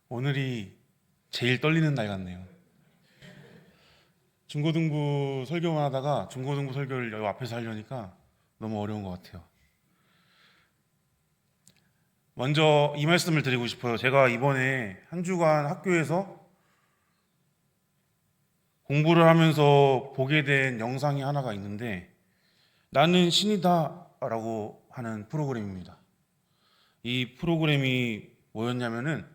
오늘이 제일 떨리는 날 같네요. 중고등부 설교만 하다가 중고등부 설교를 여기 앞에서 하려니까 너무 어려운 것 같아요. 먼저 이 말씀을 드리고 싶어요. 제가 이번에 한 주간 학교에서 공부를 하면서 보게 된 영상이 하나가 있는데, 나는 신이다 라고 하는 프로그램입니다. 이 프로그램이 뭐였냐면은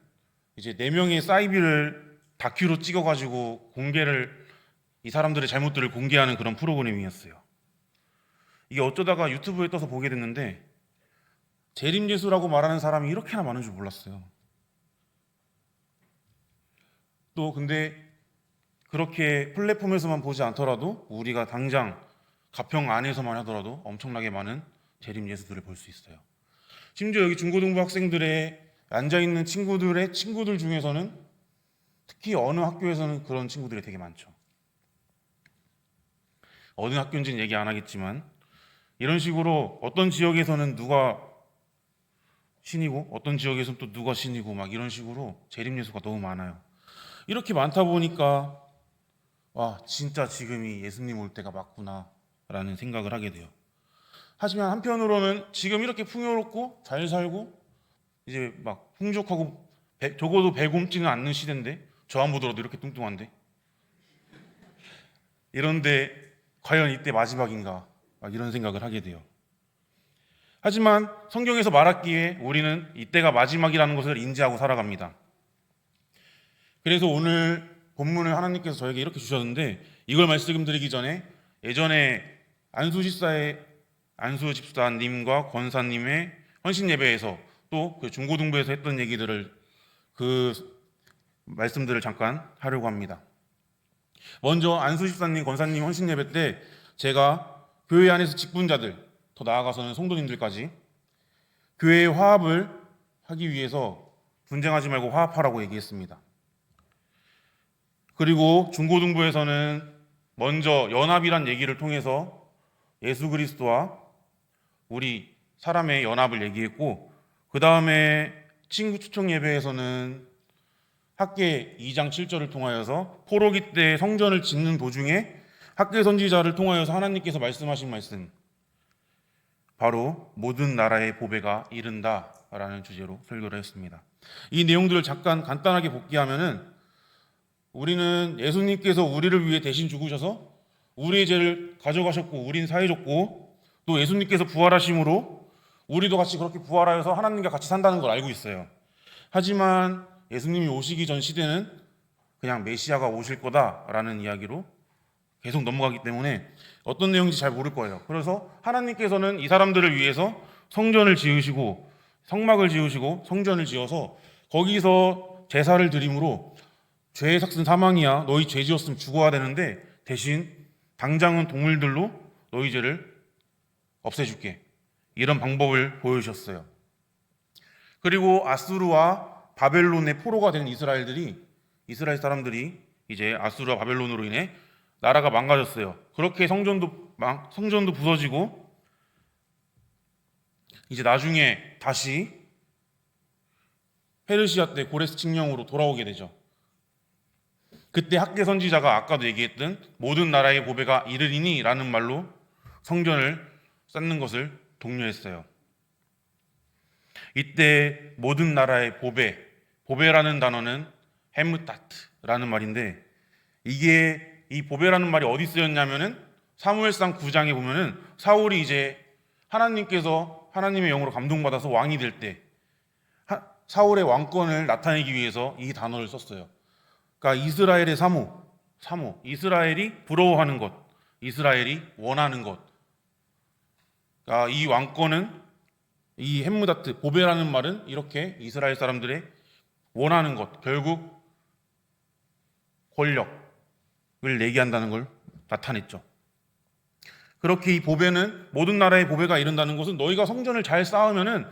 이제 4명의 사이비를 다큐로 찍어가지고 이 사람들의 잘못들을 공개하는 그런 프로그램이었어요. 이게 어쩌다가 유튜브에 떠서 보게 됐는데, 재림예수라고 말하는 사람이 이렇게나 많은 줄 몰랐어요. 또 근데 그렇게 플랫폼에서만 보지 않더라도 우리가 당장 가평 안에서만 하더라도 엄청나게 많은 재림예수들을 볼 수 있어요. 심지어 여기 중고등부 학생들의 앉아있는 친구들의 친구들 중에서는 특히 어느 학교에서는 그런 친구들이 되게 많죠. 어느 학교인지는 얘기 안 하겠지만, 이런 식으로 어떤 지역에서는 누가 신이고 어떤 지역에서는 또 누가 신이고 막 이런 식으로 재림예수가 너무 많아요. 이렇게 많다 보니까 와, 진짜 지금이 예수님 올 때가 맞구나 라는 생각을 하게 돼요. 하지만 한편으로는 지금 이렇게 풍요롭고 잘 살고 이제 막 풍족하고 적어도 배 굶지는 않는 시대인데, 저 안 보더라도 이렇게 뚱뚱한데, 이런데 과연 이때 마지막인가 막 이런 생각을 하게 돼요. 하지만 성경에서 말하기에 우리는 이때가 마지막이라는 것을 인지하고 살아갑니다. 그래서 오늘 본문을 하나님께서 저에게 이렇게 주셨는데, 이걸 말씀드리기 전에 예전에 안수 집사님과 권사님의 헌신 예배에서 또 그 중고등부에서 했던 얘기들을, 그 말씀들을 잠깐 하려고 합니다. 먼저 안수 집사님, 권사님 헌신 예배 때 제가 교회 안에서 직분자들, 더 나아가서는 성도님들까지 교회의 화합을 하기 위해서 분쟁하지 말고 화합하라고 얘기했습니다. 그리고 중고등부에서는 먼저 연합이란 얘기를 통해서 예수 그리스도와 우리 사람의 연합을 얘기했고, 그 다음에 친구 초청 예배에서는 학계 2장 7절을 통하여서 포로기 때 성전을 짓는 도중에 학계 선지자를 통하여서 하나님께서 말씀하신 말씀, 바로 모든 나라의 보배가 이른다 라는 주제로 설교를 했습니다. 이 내용들을 잠깐 간단하게 복기하면은, 우리는 예수님께서 우리를 위해 대신 죽으셔서 우리의 죄를 가져가셨고 우린 사해졌고, 또 예수님께서 부활하심으로 우리도 같이 그렇게 부활하여서 하나님과 같이 산다는 걸 알고 있어요. 하지만 예수님이 오시기 전 시대는 그냥 메시아가 오실 거다라는 이야기로 계속 넘어가기 때문에 어떤 내용인지 잘 모를 거예요. 그래서 하나님께서는 이 사람들을 위해서 성전을 지으시고 성막을 지으시고 성전을 지어서 거기서 제사를 드림으로, 죄의 삭은 사망이야, 너희 죄 지었으면 죽어야 되는데 대신 당장은 동물들로 너희 죄를 없애줄게, 이런 방법을 보여주셨어요. 그리고 아수르와 바벨론의 포로가 된 이스라엘 사람들이 이제 아수르와 바벨론으로 인해 나라가 망가졌어요. 그렇게 성전도 부서지고, 이제 나중에 다시 페르시아 때 고레스 칙령으로 돌아오게 되죠. 그때 학계 선지자가 아까도 얘기했던 모든 나라의 보배가 이르리니 라는 말로 성전을 쌓는 것을 독려했어요. 이때 모든 나라의 보배라는 단어는 헤무타트라는 말인데, 이 보배라는 말이 어디 쓰였냐면은 사무엘상 9장에 보면은 사울이 이제 하나님께서 하나님의 영으로 감동받아서 왕이 될 때 사울의 왕권을 나타내기 위해서 이 단어를 썼어요. 그러니까 이스라엘의 사모, 이스라엘이 부러워하는 것, 이스라엘이 원하는 것. 그러니까 이 왕권은, 이 햄무다트, 보배라는 말은 이렇게 이스라엘 사람들의 원하는 것, 결국 권력을 얘기한다는 걸 나타냈죠. 그렇게 이 보배는, 모든 나라의 보배가 이른다는 것은 너희가 성전을 잘 쌓으면은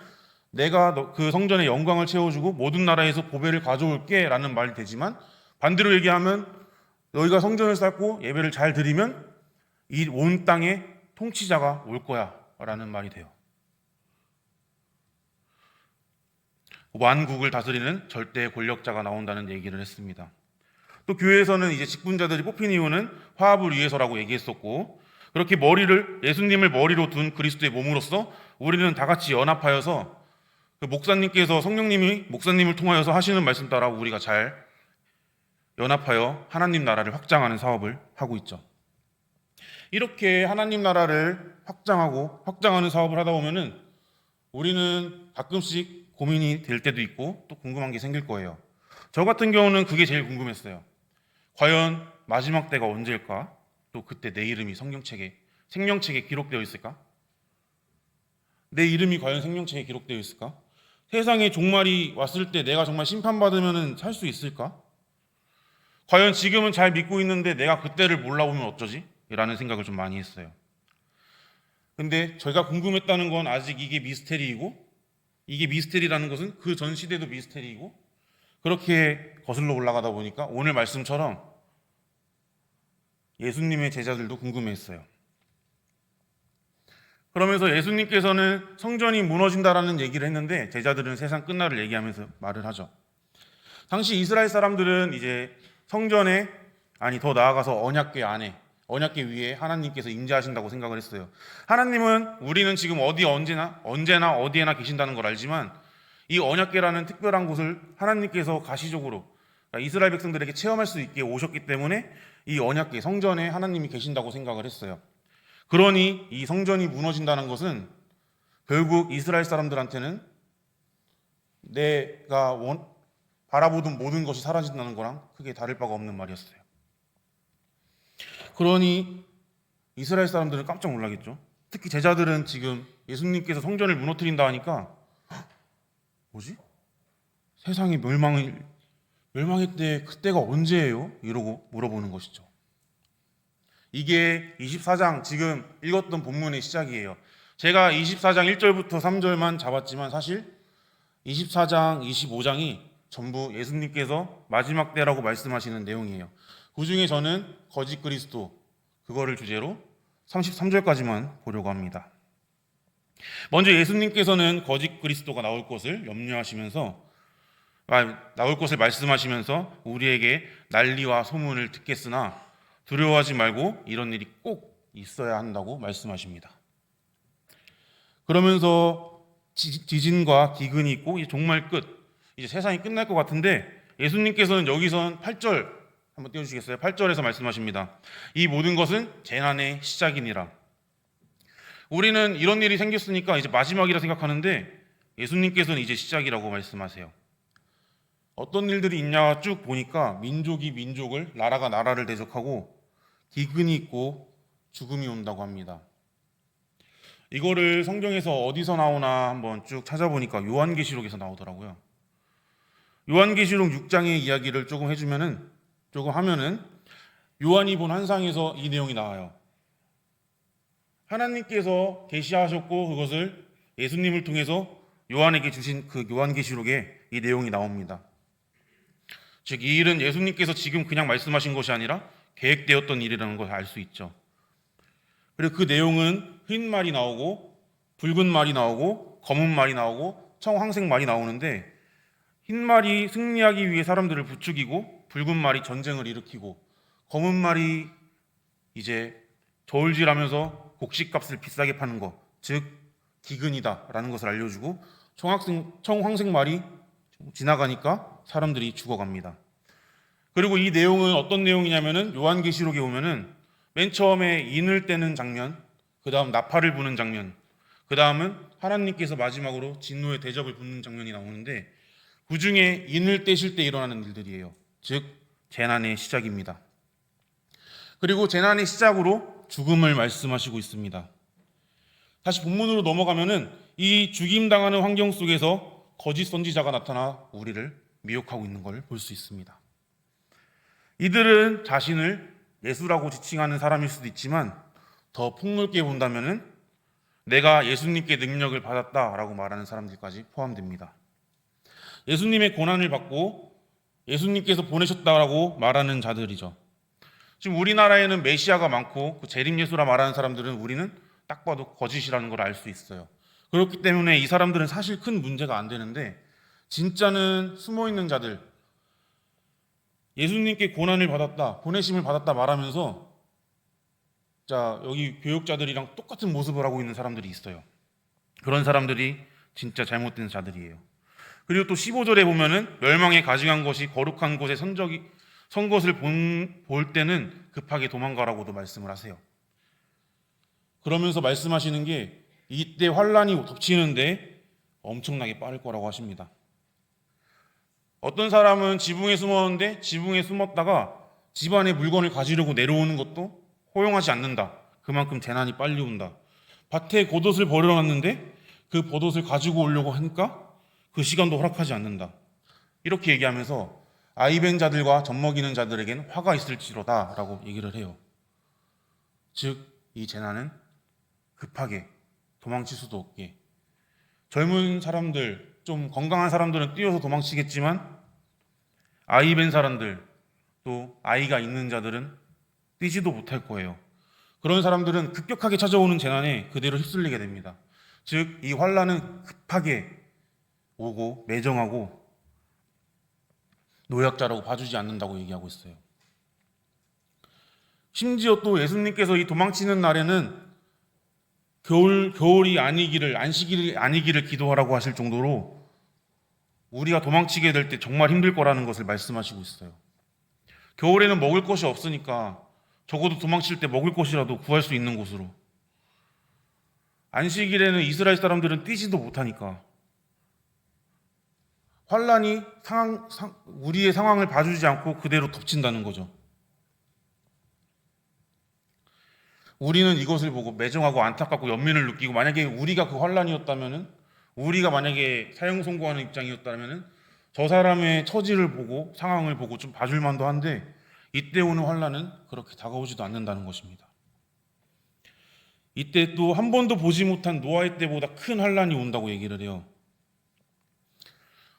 내가 그 성전의 영광을 채워주고 모든 나라에서 보배를 가져올게 라는 말이 되지만, 반대로 얘기하면 너희가 성전을 쌓고 예배를 잘 드리면 이 온 땅의 통치자가 올 거야 라는 말이 돼요. 완국을 다스리는 절대 권력자가 나온다는 얘기를 했습니다. 또 교회에서는 이제 직분자들이 뽑힌 이유는 화합을 위해서라고 얘기했었고, 그렇게 예수님을 머리로 둔 그리스도의 몸으로서 우리는 다 같이 연합하여서 그 목사님께서 성령님이 목사님을 통하여서 하시는 말씀 따라 우리가 잘 연합하여 하나님 나라를 확장하는 사업을 하고 있죠. 이렇게 하나님 나라를 확장하는 사업을 하다 보면은 우리는 가끔씩 고민이 될 때도 있고 또 궁금한 게 생길 거예요. 저 같은 경우는 그게 제일 궁금했어요. 과연 마지막 때가 언제일까? 또 그때 내 이름이 생명책에 기록되어 있을까? 내 이름이 과연 생명책에 기록되어 있을까? 세상에 종말이 왔을 때 내가 정말 심판받으면 살 수 있을까? 과연 지금은 잘 믿고 있는데 내가 그때를 몰라보면 어쩌지? 라는 생각을 좀 많이 했어요. 근데 저희가 궁금했다는 건 아직 이게 미스테리이고, 이게 미스테리라는 것은 그 전 시대도 미스테리이고, 그렇게 거슬러 올라가다 보니까 오늘 말씀처럼 예수님의 제자들도 궁금했어요. 그러면서 예수님께서는 성전이 무너진다라는 얘기를 했는데 제자들은 세상 끝날을 얘기하면서 말을 하죠. 당시 이스라엘 사람들은 이제 성전에, 더 나아가서 언약궤 안에, 언약궤 위에 하나님께서 임재하신다고 생각을 했어요. 하나님은 우리는 지금 언제나 어디에나 계신다는 걸 알지만 이 언약궤라는 특별한 곳을 하나님께서 가시적으로, 그러니까 이스라엘 백성들에게 체험할 수 있게 오셨기 때문에 이 언약궤, 성전에 하나님이 계신다고 생각을 했어요. 그러니 이 성전이 무너진다는 것은 결국 이스라엘 사람들한테는 내가 바라보던 모든 것이 사라진다는 거랑 크게 다를 바가 없는 말이었어요. 그러니 이스라엘 사람들은 깜짝 놀라겠죠. 특히 제자들은 지금 예수님께서 성전을 무너뜨린다 하니까 뭐지? 세상이 멸망의 그때가 언제예요? 이러고 물어보는 것이죠. 이게 24장 지금 읽었던 본문의 시작이에요. 제가 24장 1절부터 3절만 잡았지만 사실 24장, 25장이 전부 예수님께서 마지막 때라고 말씀하시는 내용이에요. 그 중에 저는 거짓 그리스도, 그거를 주제로 33절까지만 보려고 합니다. 먼저 예수님께서는 거짓 그리스도가 나올 것을 말씀하시면서 우리에게 난리와 소문을 듣겠으나 두려워하지 말고 이런 일이 꼭 있어야 한다고 말씀하십니다. 그러면서 지진과 기근이 있고 이제 종말 끝, 이제 세상이 끝날 것 같은데 예수님께서는 여기선 8절 한번 띄워주시겠어요? 8절에서 말씀하십니다. 이 모든 것은 재난의 시작이니라. 우리는 이런 일이 생겼으니까 이제 마지막이라 생각하는데 예수님께서는 이제 시작이라고 말씀하세요. 어떤 일들이 있냐 쭉 보니까 민족이 민족을, 나라가 나라를 대적하고 기근이 있고 죽음이 온다고 합니다. 이거를 성경에서 어디서 나오나 한번 쭉 찾아보니까 요한계시록에서 나오더라고요. 요한계시록 6장의 이야기를 조금 하면은 요한이 본 환상에서 이 내용이 나와요. 하나님께서 계시하셨고 그것을 예수님을 통해서 요한에게 주신 그 요한계시록에 이 내용이 나옵니다. 즉 이 일은 예수님께서 지금 그냥 말씀하신 것이 아니라 계획되었던 일이라는 걸 알 수 있죠. 그리고 그 내용은 흰 말이 나오고 붉은 말이 나오고 검은 말이 나오고 청황색 말이 나오는데 흰 말이 승리하기 위해 사람들을 부추기고 붉은 말이 전쟁을 일으키고 검은 말이 이제 저울질하면서 곡식값을 비싸게 파는 것, 즉 기근이다라는 것을 알려주고 청황색 말이 지나가니까 사람들이 죽어갑니다. 그리고 이 내용은 어떤 내용이냐면은 요한계시록에 보면은 맨 처음에 인을 떼는 장면, 그 다음 나팔을 부는 장면, 그 다음은 하나님께서 마지막으로 진노의 대접을 붓는 장면이 나오는데 그 중에 인을 떼실 때 일어나는 일들이에요. 즉 재난의 시작입니다. 그리고 재난의 시작으로 죽음을 말씀하시고 있습니다. 다시 본문으로 넘어가면은 이 죽임당하는 환경 속에서 거짓 선지자가 나타나 우리를 미혹하고 있는 걸 볼 수 있습니다. 이들은 자신을 예수라고 지칭하는 사람일 수도 있지만 더 폭넓게 본다면은 내가 예수님께 능력을 받았다라고 말하는 사람들까지 포함됩니다. 예수님의 고난을 받고 예수님께서 보내셨다라고 말하는 자들이죠. 지금 우리나라에는 메시아가 많고 그 재림 예수라 말하는 사람들은 우리는 딱 봐도 거짓이라는 걸 알 수 있어요. 그렇기 때문에 이 사람들은 사실 큰 문제가 안 되는데 진짜는 숨어있는 자들, 예수님께 고난을 받았다, 보내심을 받았다 말하면서 자, 여기 교역자들이랑 똑같은 모습을 하고 있는 사람들이 있어요. 그런 사람들이 진짜 잘못된 자들이에요. 그리고 또 15절에 보면은 멸망에 가증한 것이 거룩한 곳에 선 것을 볼 때는 급하게 도망가라고도 말씀을 하세요. 그러면서 말씀하시는 게 이때 환란이 덮치는데 엄청나게 빠를 거라고 하십니다. 어떤 사람은 지붕에 숨었는데 지붕에 숨었다가 집안에 물건을 가지려고 내려오는 것도 허용하지 않는다. 그만큼 재난이 빨리 온다. 밭에 겉옷을 버려놨는데 그 겉옷을 가지고 오려고 하니까 그 시간도 허락하지 않는다. 이렇게 얘기하면서 아이벤 자들과 젖먹이는 자들에게는 화가 있을지로다 라고 얘기를 해요. 즉 이 재난은 급하게 도망칠 수도 없게, 젊은 사람들, 좀 건강한 사람들은 뛰어서 도망치겠지만 아이벤 사람들, 또 아이가 있는 자들은 뛰지도 못할 거예요. 그런 사람들은 급격하게 찾아오는 재난에 그대로 휩쓸리게 됩니다. 즉 이 환란은 급하게 오고 매정하고 노약자라고 봐주지 않는다고 얘기하고 있어요. 심지어 또 예수님께서 이 도망치는 날에는 겨울이 아니기를, 안식일이 아니기를 기도하라고 하실 정도로 우리가 도망치게 될 때 정말 힘들 거라는 것을 말씀하시고 있어요. 겨울에는 먹을 것이 없으니까 적어도 도망칠 때 먹을 것이라도 구할 수 있는 곳으로, 안식일에는 이스라엘 사람들은 뛰지도 못하니까 환란이 우리의 상황을 봐주지 않고 그대로 덮친다는 거죠. 우리는 이것을 보고 매정하고 안타깝고 연민을 느끼고, 만약에 우리가 그 환란이었다면은, 우리가 만약에 사형 선고하는 입장이었다면은 저 사람의 처지를 보고 상황을 보고 좀 봐줄 만도 한데 이때 오는 환란은 그렇게 다가오지도 않는다는 것입니다. 이때 또 한 번도 보지 못한 노아의 때보다 큰 환란이 온다고 얘기를 해요.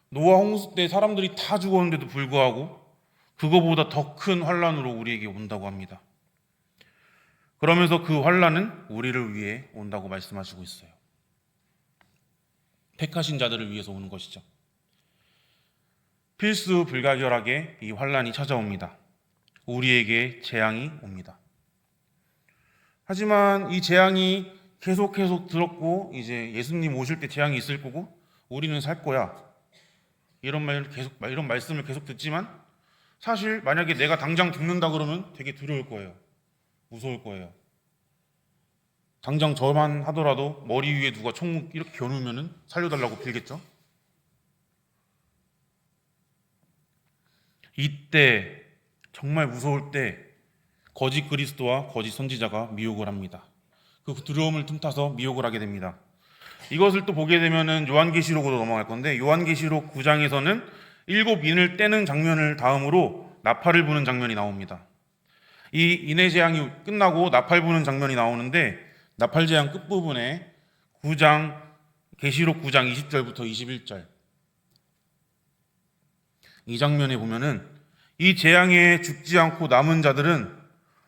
노아 홍수 때 사람들이 다 죽었는데도 불구하고 그거보다 더 큰 환란으로 우리에게 온다고 합니다. 그러면서 그 환란은 우리를 위해 온다고 말씀하시고 있어요. 택하신 자들을 위해서 오는 것이죠. 필수 불가결하게 이 환란이 찾아옵니다. 우리에게 재앙이 옵니다. 하지만 이 재앙이 계속 들었고 이제 예수님 오실 때 재앙이 있을 거고 우리는 살 거야, 이런 말씀을 계속 듣지만 사실 만약에 내가 당장 죽는다 그러면 되게 두려울 거예요. 무서울 거예요. 당장 저만 하더라도 머리 위에 누가 총 이렇게 겨누면은 살려달라고 빌겠죠. 이때 정말 무서울 때 거짓 그리스도와 거짓 선지자가 미혹을 합니다. 그 두려움을 틈타서 미혹을 하게 됩니다. 이것을 또 보게 되면은 요한계시록으로 넘어갈 건데, 요한계시록 9장에서는 7인을 떼는 장면을 다음으로 나팔을 부는 장면이 나옵니다. 이 인해 재앙이 끝나고 나팔 부는 장면이 나오는데, 나팔 재앙 끝부분에 계시록 9장 20절부터 21절 이 장면에 보면은 이 재앙에 죽지 않고 남은 자들은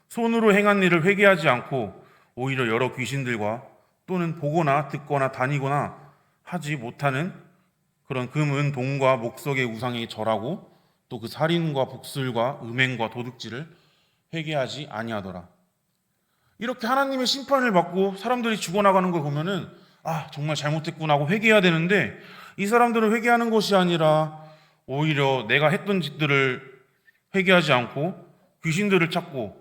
손으로 행한 일을 회개하지 않고 오히려 여러 귀신들과 또는 보거나 듣거나 다니거나 하지 못하는 그런 금, 은, 동과 목석의 우상에 절하고 또 그 살인과 복술과 음행과 도둑질을 회개하지 아니하더라. 이렇게 하나님의 심판을 받고 사람들이 죽어나가는 걸 보면은 정말 잘못했구나 하고 회개해야 되는데, 이 사람들은 회개하는 것이 아니라 오히려 내가 했던 짓들을 회개하지 않고 귀신들을 찾고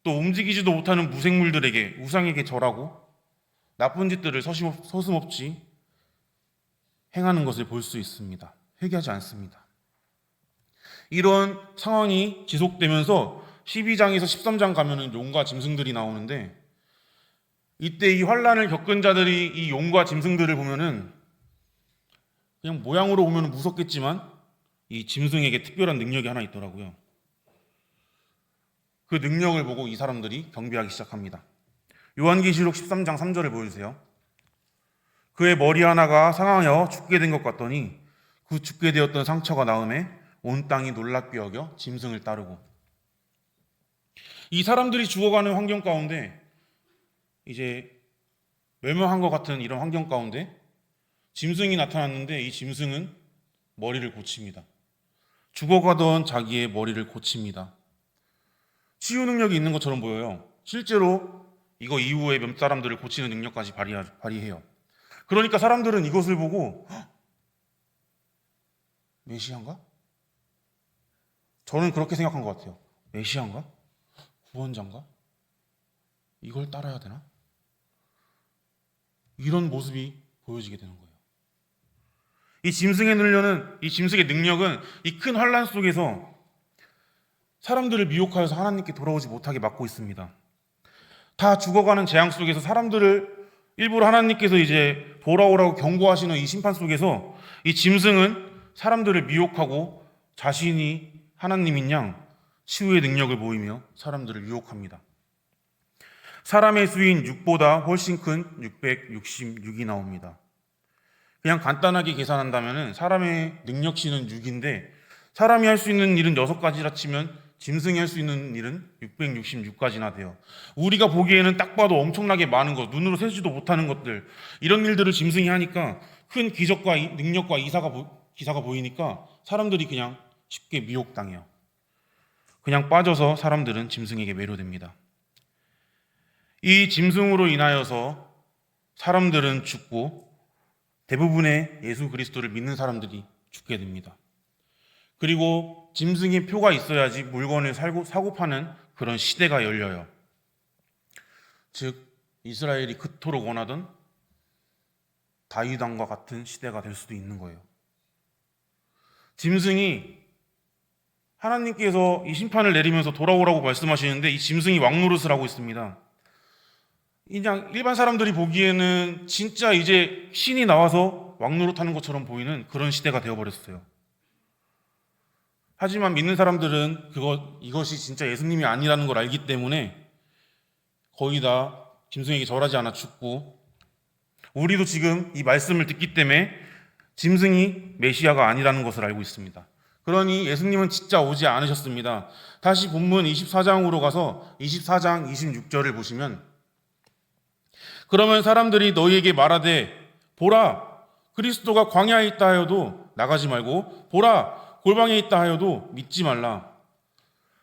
또 움직이지도 못하는 무생물들에게, 우상에게 절하고 나쁜 짓들을 서슴없이 행하는 것을 볼 수 있습니다. 회개하지 않습니다. 이런 상황이 지속되면서 12장에서 13장 가면은 용과 짐승들이 나오는데, 이때 이 환란을 겪은 자들이 이 용과 짐승들을 보면은 그냥 모양으로 보면 무섭겠지만 이 짐승에게 특별한 능력이 하나 있더라고요. 그 능력을 보고 이 사람들이 경배하기 시작합니다. 요한계시록 13장 3절을 보여주세요. 그의 머리 하나가 상하여 죽게 된 것 같더니 그 죽게 되었던 상처가 나음에 온 땅이 놀랍게 여겨 짐승을 따르고. 이 사람들이 죽어가는 환경 가운데, 이제 멸망한 것 같은 이런 환경 가운데 짐승이 나타났는데, 이 짐승은 머리를 고칩니다. 죽어가던 자기의 머리를 고칩니다. 치유 능력이 있는 것처럼 보여요. 실제로 이거 이후에 몇 사람들을 고치는 능력까지 발휘해요. 그러니까 사람들은 이것을 보고 메시아인가? 저는 그렇게 생각한 것 같아요. 메시아인가? 구원자인가? 이걸 따라야 되나? 이런 모습이 보여지게 되는 거예요. 이 짐승의 능력은 이 큰 환란 속에서 사람들을 미혹하여서 하나님께 돌아오지 못하게 막고 있습니다. 다 죽어가는 재앙 속에서 사람들을 일부러 하나님께서 이제 돌아오라고 경고하시는 이 심판 속에서 이 짐승은 사람들을 미혹하고 자신이 하나님인 양 치유의 능력을 보이며 사람들을 유혹합니다. 사람의 수인 6보다 훨씬 큰 666이 나옵니다. 그냥 간단하게 계산한다면 사람의 능력치는 6인데 사람이 할 수 있는 일은 6가지라 치면 짐승이 할 수 있는 일은 666가지나 돼요. 우리가 보기에는 딱 봐도 엄청나게 많은 것, 눈으로 세지도 못하는 것들, 이런 일들을 짐승이 하니까 큰 기적과 능력과 기사가 보이니까 사람들이 그냥 쉽게 미혹당해요. 그냥 빠져서 사람들은 짐승에게 매료됩니다. 이 짐승으로 인하여서 사람들은 죽고 대부분의 예수 그리스도를 믿는 사람들이 죽게 됩니다. 그리고 짐승의 표가 있어야지 물건을 사고 파는 그런 시대가 열려요. 즉 이스라엘이 그토록 원하던 다윗 왕과 같은 시대가 될 수도 있는 거예요. 짐승이 하나님께서 이 심판을 내리면서 돌아오라고 말씀하시는데 이 짐승이 왕노릇을 하고 있습니다. 그냥 일반 사람들이 보기에는 진짜 이제 신이 나와서 왕노릇하는 것처럼 보이는 그런 시대가 되어버렸어요. 하지만 믿는 사람들은 이것이 진짜 예수님이 아니라는 걸 알기 때문에 거의 다 짐승에게 절하지 않아 죽고, 우리도 지금 이 말씀을 듣기 때문에 짐승이 메시아가 아니라는 것을 알고 있습니다. 그러니 예수님은 진짜 오지 않으셨습니다. 다시 본문 24장으로 가서 24장 26절을 보시면, 그러면 사람들이 너희에게 말하되 보라 그리스도가 광야에 있다 하여도 나가지 말고 보라 골방에 있다 하여도 믿지 말라.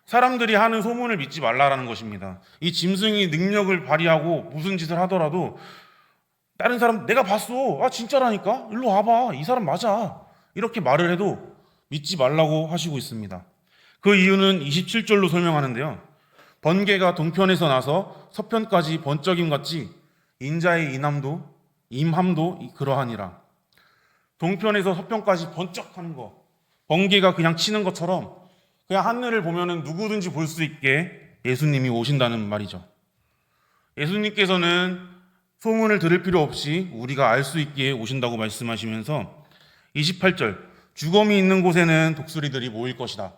사람들이 하는 소문을 믿지 말라라는 것입니다. 이 짐승이 능력을 발휘하고 무슨 짓을 하더라도 다른 사람 내가 봤어, 진짜라니까, 일로 와봐, 이 사람 맞아, 이렇게 말을 해도 믿지 말라고 하시고 있습니다. 그 이유는 27절로 설명하는데요, 번개가 동편에서 나서 서편까지 번쩍임 같이 인자의 임함도 그러하니라. 동편에서 서편까지 번쩍하는 거, 번개가 그냥 치는 것처럼 그냥 하늘을 보면은 누구든지 볼 수 있게 예수님이 오신다는 말이죠. 예수님께서는 소문을 들을 필요 없이 우리가 알 수 있게 오신다고 말씀하시면서 28절, 주검이 있는 곳에는 독수리들이 모일 것이다.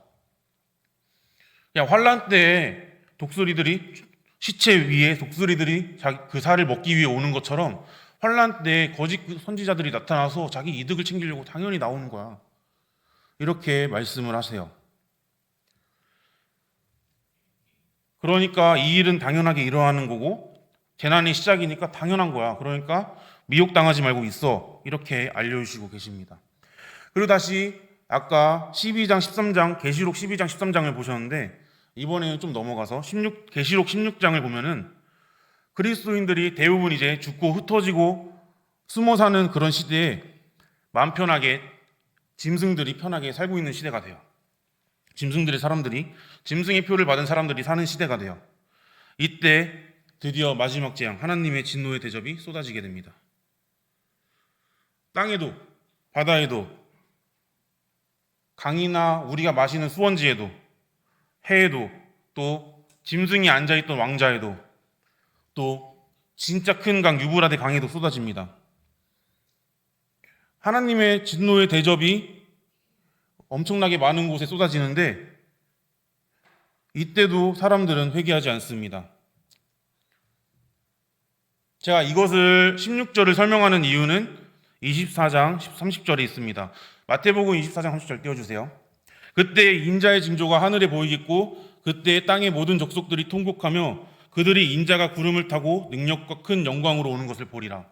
그냥 환란 때에 시체 위에 독수리들이 그 살을 먹기 위해 오는 것처럼 환란 때에 거짓 선지자들이 나타나서 자기 이득을 챙기려고 당연히 나오는 거야. 이렇게 말씀을 하세요. 그러니까 이 일은 당연하게 일어나는 거고 재난의 시작이니까 당연한 거야. 그러니까 미혹당하지 말고 있어. 이렇게 알려주시고 계십니다. 그리고 다시 아까 12장 13장 계시록 12장 13장을 보셨는데 이번에는 좀 넘어가서 계시록 16장을 보면은 그리스도인들이 대부분 이제 죽고 흩어지고 숨어 사는 그런 시대에 마음 편하게 짐승들이 편하게 살고 있는 시대가 돼요. 짐승의 표를 받은 사람들이 사는 시대가 돼요. 이때 드디어 마지막 재앙, 하나님의 진노의 대접이 쏟아지게 됩니다. 땅에도 바다에도 강이나 우리가 마시는 수원지에도 해에도 또 짐승이 앉아있던 왕자에도 또 진짜 큰 강 유브라데 강에도 쏟아집니다. 하나님의 진노의 대접이 엄청나게 많은 곳에 쏟아지는데 이때도 사람들은 회개하지 않습니다. 제가 이것을 16절을 설명하는 이유는 24장 30절에 있습니다. 마태복음 24장 30절 띄워주세요. 그때 인자의 징조가 하늘에 보이겠고 그때 땅의 모든 족속들이 통곡하며 그들이 인자가 구름을 타고 능력과 큰 영광으로 오는 것을 보리라.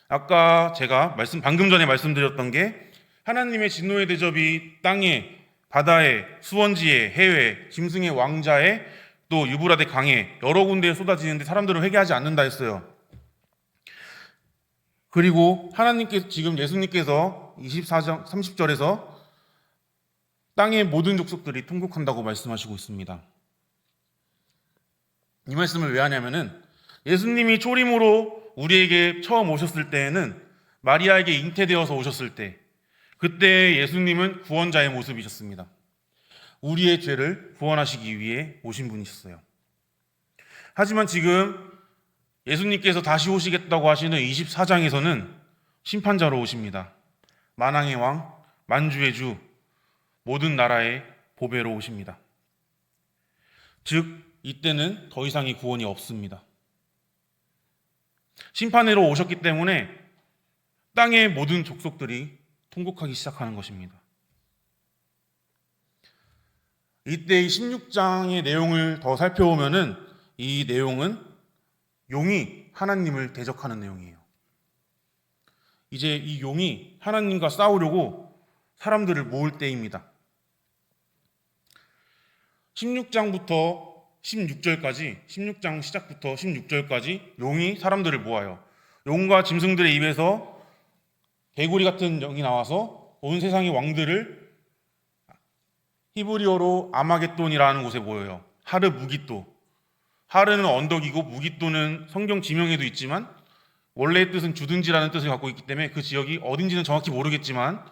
아까 제가 방금 전에 말씀드렸던 게 하나님의 진노의 대접이 땅에, 바다에, 수원지에, 해외, 짐승의 왕자에, 또 유브라데 강에 여러 군데에 쏟아지는데 사람들은 회개하지 않는다 했어요. 그리고 하나님께서, 지금 예수님께서 24장 30절에서 땅의 모든 족속들이 통곡한다고 말씀하시고 있습니다. 이 말씀을 왜 하냐면은 예수님이 초림으로 우리에게 처음 오셨을 때에는 마리아에게 잉태되어서 오셨을 때, 그때 예수님은 구원자의 모습이셨습니다. 우리의 죄를 구원하시기 위해 오신 분이셨어요. 하지만 지금 예수님께서 다시 오시겠다고 하시는 24장에서는 심판자로 오십니다. 만왕의 왕, 만주의 주, 모든 나라의 보배로 오십니다. 즉 이때는 더 이상의 구원이 없습니다. 심판으로 오셨기 때문에 땅의 모든 족속들이 통곡하기 시작하는 것입니다. 이때 이 16장의 내용을 더 살펴보면은 이 내용은 용이 하나님을 대적하는 내용이에요. 이제 이 용이 하나님과 싸우려고 사람들을 모을 때입니다. 16장부터 16절까지, 16장 시작부터 16절까지 용이 사람들을 모아요. 용과 짐승들의 입에서 개구리 같은 영이 나와서 온 세상의 왕들을 히브리어로 아마겟돈이라는 곳에 모여요. 하르 무기또. 하르는 언덕이고 무기또는 성경 지명에도 있지만 원래의 뜻은 주둔지라는 뜻을 갖고 있기 때문에 그 지역이 어딘지는 정확히 모르겠지만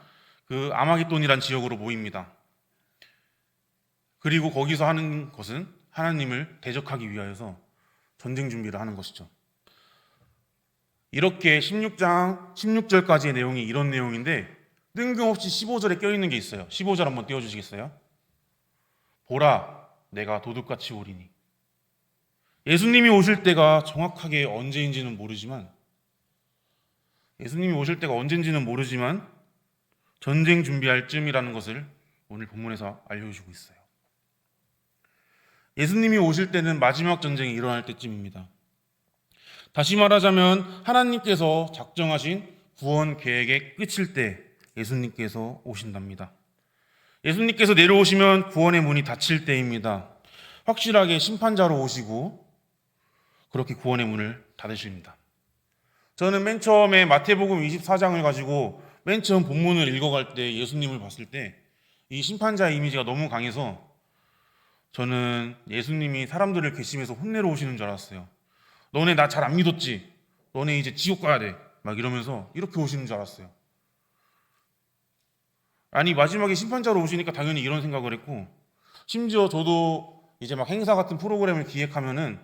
그 아마겟돈이라는 지역으로 모입니다. 그리고 거기서 하는 것은 하나님을 대적하기 위하여서 전쟁 준비를 하는 것이죠. 이렇게 16장 16절까지의 내용이 이런 내용인데 뜬금없이 15절에 껴있는 게 있어요. 15절 한번 띄워주시겠어요? 보라, 내가 도둑같이 오리니. 예수님이 오실 때가 정확하게 언제인지는 모르지만 전쟁 준비할 쯤이라는 것을 오늘 본문에서 알려주고 있어요. 예수님이 오실 때는 마지막 전쟁이 일어날 때쯤입니다. 다시 말하자면 하나님께서 작정하신 구원 계획의 끝일 때 예수님께서 오신답니다. 예수님께서 내려오시면 구원의 문이 닫힐 때입니다. 확실하게 심판자로 오시고 그렇게 구원의 문을 닫으십니다. 저는 맨 처음에 마태복음 24장을 가지고 맨 처음 본문을 읽어갈 때 예수님을 봤을 때 이 심판자의 이미지가 너무 강해서 저는 예수님이 사람들을 괘씸해서 혼내러 오시는 줄 알았어요. 너네 나 잘 안 믿었지? 너네 이제 지옥 가야 돼. 막 이러면서 이렇게 오시는 줄 알았어요. 아니 마지막에 심판자로 오시니까 당연히 이런 생각을 했고, 심지어 저도 이제 막 행사 같은 프로그램을 기획하면은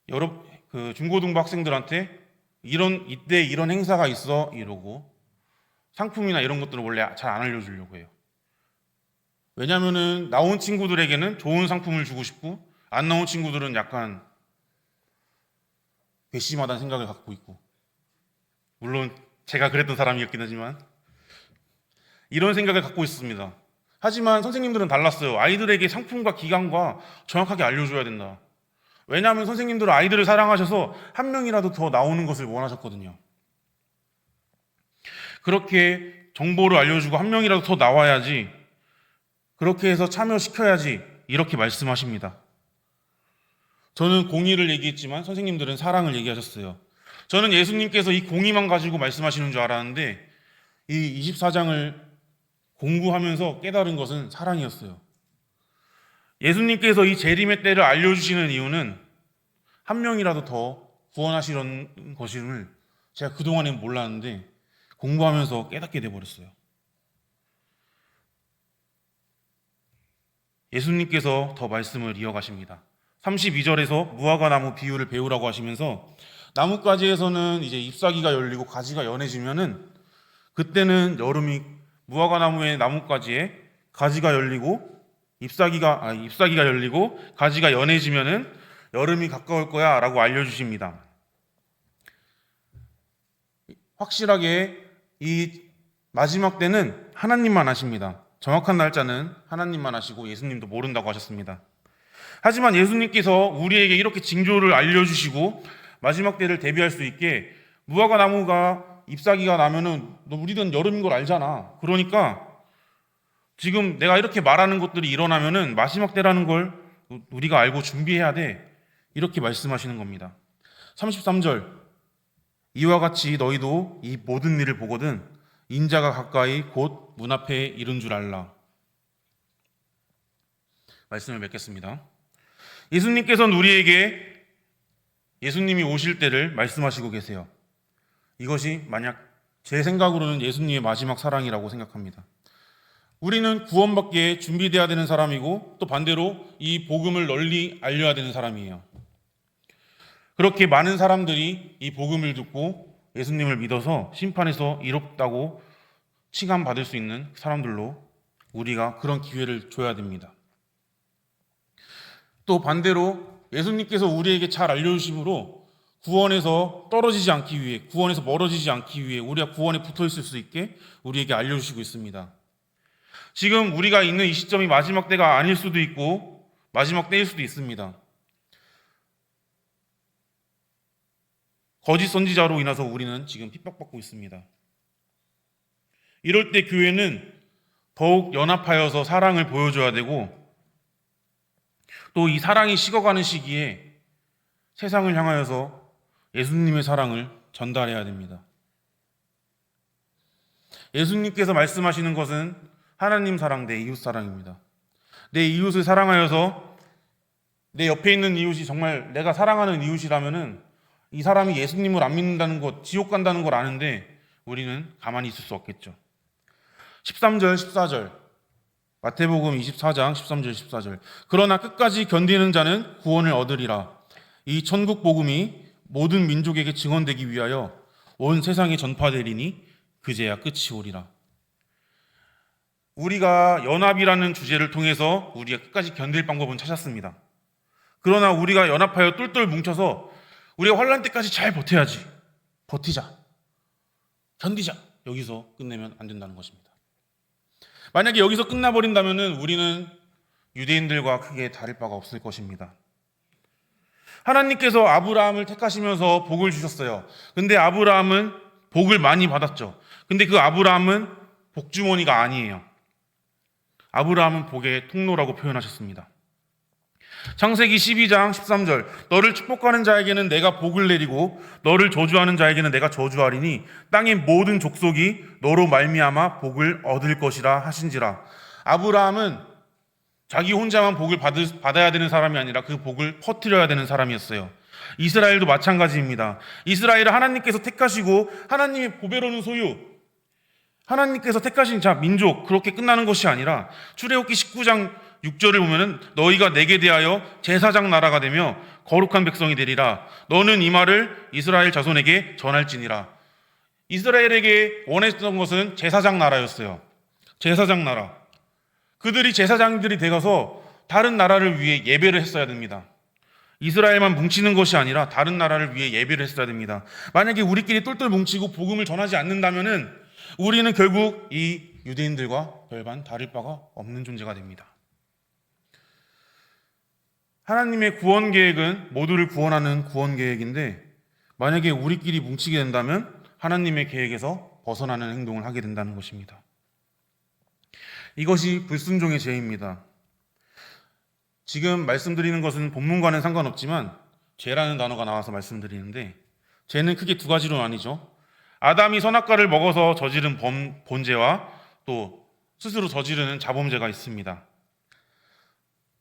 여러 중고등부 학생들한테 이때 이런 행사가 있어 이러고 상품이나 이런 것들을 원래 잘 안 알려주려고 해요. 왜냐면은 나온 친구들에게는 좋은 상품을 주고 싶고 안 나온 친구들은 약간 괘씸하다는 생각을 갖고 있고, 물론 제가 그랬던 사람이었긴 하지만 이런 생각을 갖고 있습니다. 하지만 선생님들은 달랐어요. 아이들에게 상품과 기간과 정확하게 알려줘야 된다. 왜냐하면 선생님들은 아이들을 사랑하셔서 한 명이라도 더 나오는 것을 원하셨거든요. 그렇게 정보를 알려주고 한 명이라도 더 나와야지, 그렇게 해서 참여시켜야지 이렇게 말씀하십니다. 저는 공의를 얘기했지만 선생님들은 사랑을 얘기하셨어요. 저는 예수님께서 이 공의만 가지고 말씀하시는 줄 알았는데 이 24장을 공부하면서 깨달은 것은 사랑이었어요. 예수님께서 이 재림의 때를 알려주시는 이유는 한 명이라도 더 구원하시려는 것임을 제가 그동안엔 몰랐는데 공부하면서 깨닫게 돼버렸어요. 예수님께서 더 말씀을 이어가십니다. 32절에서 무화과 나무 비유를 배우라고 하시면서 나뭇가지에서는 이제 잎사귀가 열리고 가지가 연해지면은 그때는 여름이, 무화과 나무의 나뭇가지에 가지가 열리고 잎사귀가 열리고 가지가 연해지면은 여름이 가까울 거야 라고 알려주십니다. 확실하게 이 마지막 때는 하나님만 아십니다. 정확한 날짜는 하나님만 아시고 예수님도 모른다고 하셨습니다. 하지만 예수님께서 우리에게 이렇게 징조를 알려주시고 마지막 때를 대비할 수 있게 무화과 나무가 잎사귀가 나면은 우리는 여름인 걸 알잖아. 그러니까 지금 내가 이렇게 말하는 것들이 일어나면은 마지막 때라는 걸 우리가 알고 준비해야 돼. 이렇게 말씀하시는 겁니다. 33절, 이와 같이 너희도 이 모든 일을 보거든 인자가 가까이 곧 문 앞에 이른 줄 알라. 말씀을 맺겠습니다. 예수님께서는 우리에게 예수님이 오실 때를 말씀하시고 계세요. 이것이 만약 제 생각으로는 예수님의 마지막 사랑이라고 생각합니다. 우리는 구원받기에 준비되어야 되는 사람이고 또 반대로 이 복음을 널리 알려야 되는 사람이에요. 그렇게 많은 사람들이 이 복음을 듣고 예수님을 믿어서 심판에서 이롭다고 칭함받을 수 있는 사람들로 우리가 그런 기회를 줘야 됩니다. 또 반대로 예수님께서 우리에게 잘 알려주심으로 구원에서 떨어지지 않기 위해, 구원에서 멀어지지 않기 위해 우리가 구원에 붙어 있을 수 있게 우리에게 알려주시고 있습니다. 지금 우리가 있는 이 시점이 마지막 때가 아닐 수도 있고 마지막 때일 수도 있습니다. 거짓 선지자로 인해서 우리는 지금 핍박받고 있습니다. 이럴 때 교회는 더욱 연합하여서 사랑을 보여줘야 되고 또 이 사랑이 식어가는 시기에 세상을 향하여서 예수님의 사랑을 전달해야 됩니다. 예수님께서 말씀하시는 것은 하나님 사랑 대 이웃 사랑입니다. 내 이웃을 사랑하여서 내 옆에 있는 이웃이 정말 내가 사랑하는 이웃이라면은 이 사람이 예수님을 안 믿는다는 것, 지옥 간다는 걸 아는데 우리는 가만히 있을 수 없겠죠. 13절, 14절, 마태복음 24장 13절, 14절. 그러나 끝까지 견디는 자는 구원을 얻으리라. 이 천국 복음이 모든 민족에게 증언되기 위하여 온 세상에 전파되리니 그제야 끝이 오리라. 우리가 연합이라는 주제를 통해서 우리가 끝까지 견딜 방법은 찾았습니다. 그러나 우리가 연합하여 똘똘 뭉쳐서 우리가 환난 때까지 잘 버텨야지. 버티자. 견디자. 여기서 끝내면 안 된다는 것입니다. 만약에 여기서 끝나버린다면 우리는 유대인들과 크게 다를 바가 없을 것입니다. 하나님께서 아브라함을 택하시면서 복을 주셨어요. 근데 아브라함은 복을 많이 받았죠. 근데 그 아브라함은 복주머니가 아니에요. 아브라함은 복의 통로라고 표현하셨습니다. 창세기 12장 13절, 너를 축복하는 자에게는 내가 복을 내리고 너를 저주하는 자에게는 내가 저주하리니 땅의 모든 족속이 너로 말미암아 복을 얻을 것이라 하신지라. 아브라함은 자기 혼자만 복을 받아야 되는 사람이 아니라 그 복을 퍼뜨려야 되는 사람이었어요. 이스라엘도 마찬가지입니다. 이스라엘을 하나님께서 택하시고 하나님의 보배로는 소유, 하나님께서 택하신 자 민족, 그렇게 끝나는 것이 아니라 출애굽기 19장 6절을 보면은 너희가 내게 대하여 제사장 나라가 되며 거룩한 백성이 되리라. 너는 이 말을 이스라엘 자손에게 전할지니라. 이스라엘에게 원했던 것은 제사장 나라였어요. 제사장 나라. 그들이 제사장들이 되어서 다른 나라를 위해 예배를 했어야 됩니다. 이스라엘만 뭉치는 것이 아니라 다른 나라를 위해 예배를 했어야 됩니다. 만약에 우리끼리 똘똘 뭉치고 복음을 전하지 않는다면은 우리는 결국 이 유대인들과 별반 다를 바가 없는 존재가 됩니다. 하나님의 구원 계획은 모두를 구원하는 구원 계획인데 만약에 우리끼리 뭉치게 된다면 하나님의 계획에서 벗어나는 행동을 하게 된다는 것입니다. 이것이 불순종의 죄입니다. 지금 말씀드리는 것은 본문과는 상관없지만 죄라는 단어가 나와서 말씀드리는데 죄는 크게 두 가지로 나뉘죠. 아담이 선악과를 먹어서 저지른 본죄와 또 스스로 저지르는 자범죄가 있습니다.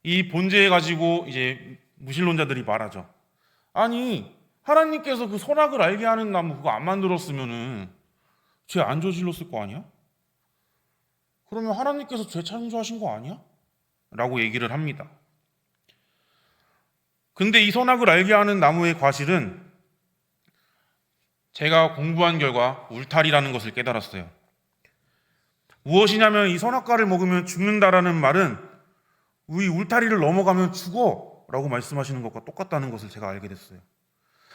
이 본죄 가지고 이제 무신론자들이 말하죠. 아니, 하나님께서 그 선악을 알게 하는 나무 그거 안 만들었으면은 죄 안 저질렀을 거 아니야? 그러면 하나님께서 죄 창조하신 거 아니야? 라고 얘기를 합니다. 근데 이 선악을 알게 하는 나무의 과실은 제가 공부한 결과 울타리라는 것을 깨달았어요. 무엇이냐면 이 선악과를 먹으면 죽는다라는 말은 이 울타리를 넘어가면 죽어 라고 말씀하시는 것과 똑같다는 것을 제가 알게 됐어요.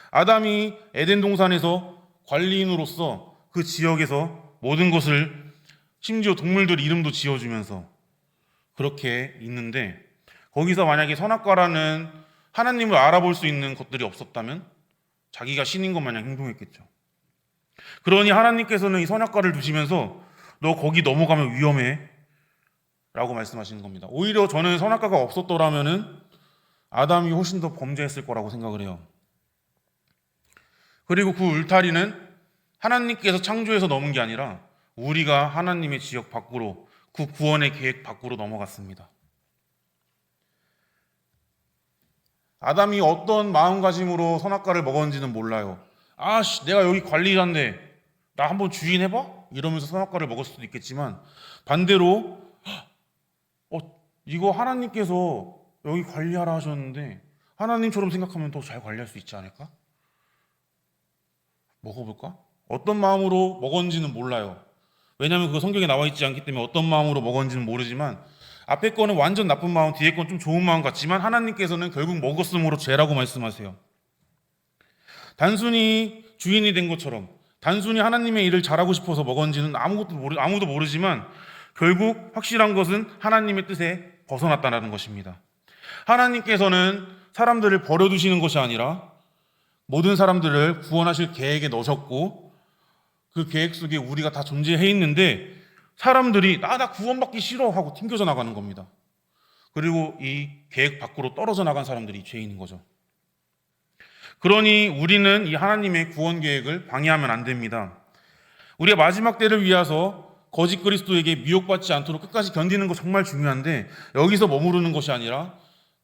아담이 에덴 동산에서 관리인으로서 그 지역에서 모든 것을 심지어 동물들 이름도 지어주면서 그렇게 있는데 거기서 만약에 선악과라는 하나님을 알아볼 수 있는 것들이 없었다면 자기가 신인 것 마냥 행동했겠죠. 그러니 하나님께서는 이 선악과를 두시면서 너 거기 넘어가면 위험해 라고 말씀하시는 겁니다. 오히려 저는 선악과가 없었더라면은 아담이 훨씬 더 범죄했을 거라고 생각을 해요. 그리고 그 울타리는 하나님께서 창조해서 넘은 게 아니라 우리가 하나님의 지역 밖으로, 그 구원의 계획 밖으로 넘어갔습니다. 아담이 어떤 마음가짐으로 선악과를 먹었는지는 몰라요. 내가 여기 관리자인데 나 한번 주인해봐? 이러면서 선악과를 먹을 수도 있겠지만, 반대로 이거 하나님께서 여기 관리하라 하셨는데 하나님처럼 생각하면 더 잘 관리할 수 있지 않을까? 먹어볼까? 어떤 마음으로 먹었는지는 몰라요. 왜냐하면 그 성경에 나와 있지 않기 때문에 어떤 마음으로 먹었는지는 모르지만, 앞에 거는 완전 나쁜 마음, 뒤에 건 좀 좋은 마음 같지만 하나님께서는 결국 먹었으므로 죄라고 말씀하세요. 단순히 주인이 된 것처럼, 단순히 하나님의 일을 잘하고 싶어서 먹었는지는 아무도 모르지만 결국 확실한 것은 하나님의 뜻에 벗어났다는 것입니다. 하나님께서는 사람들을 버려두시는 것이 아니라 모든 사람들을 구원하실 계획에 넣으셨고, 그 계획 속에 우리가 다 존재해 있는데 사람들이 나 구원받기 싫어 하고 튕겨져 나가는 겁니다. 그리고 이 계획 밖으로 떨어져 나간 사람들이 죄인인 거죠. 그러니 우리는 이 하나님의 구원 계획을 방해하면 안 됩니다. 우리의 마지막 때를 위해서 거짓 그리스도에게 미혹받지 않도록 끝까지 견디는 거 정말 중요한데, 여기서 머무르는 것이 아니라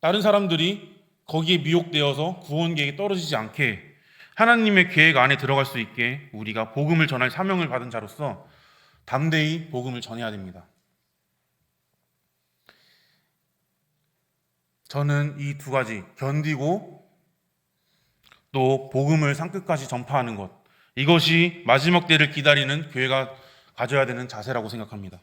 다른 사람들이 거기에 미혹되어서 구원 계획에 떨어지지 않게 하나님의 계획 안에 들어갈 수 있게 우리가 복음을 전할 사명을 받은 자로서 담대히 복음을 전해야 됩니다. 저는 이 두 가지, 견디고 또 복음을 산끝까지 전파하는 것, 이것이 마지막 때를 기다리는 교회가 가져야 되는 자세라고 생각합니다.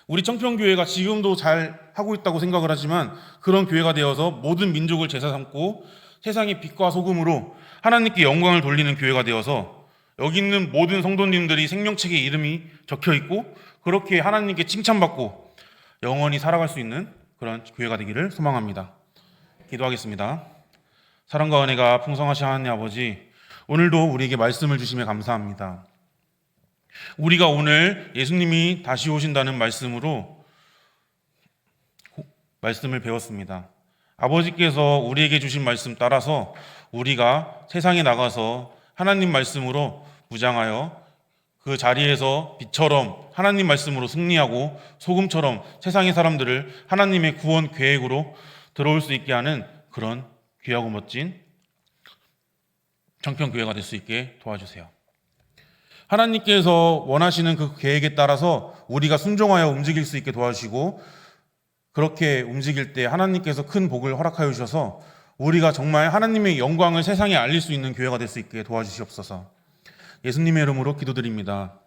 우리 청평교회가 지금도 잘 하고 있다고 생각을 하지만, 그런 교회가 되어서 모든 민족을 제사 삼고 세상의 빛과 소금으로 하나님께 영광을 돌리는 교회가 되어서 여기 있는 모든 성도님들이 생명책에 이름이 적혀 있고 그렇게 하나님께 칭찬받고 영원히 살아갈 수 있는 그런 교회가 되기를 소망합니다. 기도하겠습니다. 사랑과 은혜가 풍성하신 하나님 아버지, 오늘도 우리에게 말씀을 주심에 감사합니다. 우리가 오늘 예수님이 다시 오신다는 말씀으로 말씀을 배웠습니다. 아버지께서 우리에게 주신 말씀 따라서 우리가 세상에 나가서 하나님 말씀으로 무장하여 그 자리에서 빛처럼 하나님 말씀으로 승리하고 소금처럼 세상의 사람들을 하나님의 구원 계획으로 들어올 수 있게 하는 그런 귀하고 멋진 청평교회가 될 수 있게 도와주세요. 하나님께서 원하시는 그 계획에 따라서 우리가 순종하여 움직일 수 있게 도와주시고, 그렇게 움직일 때 하나님께서 큰 복을 허락하여 주셔서 우리가 정말 하나님의 영광을 세상에 알릴 수 있는 교회가 될 수 있게 도와주시옵소서. 예수님의 이름으로 기도드립니다.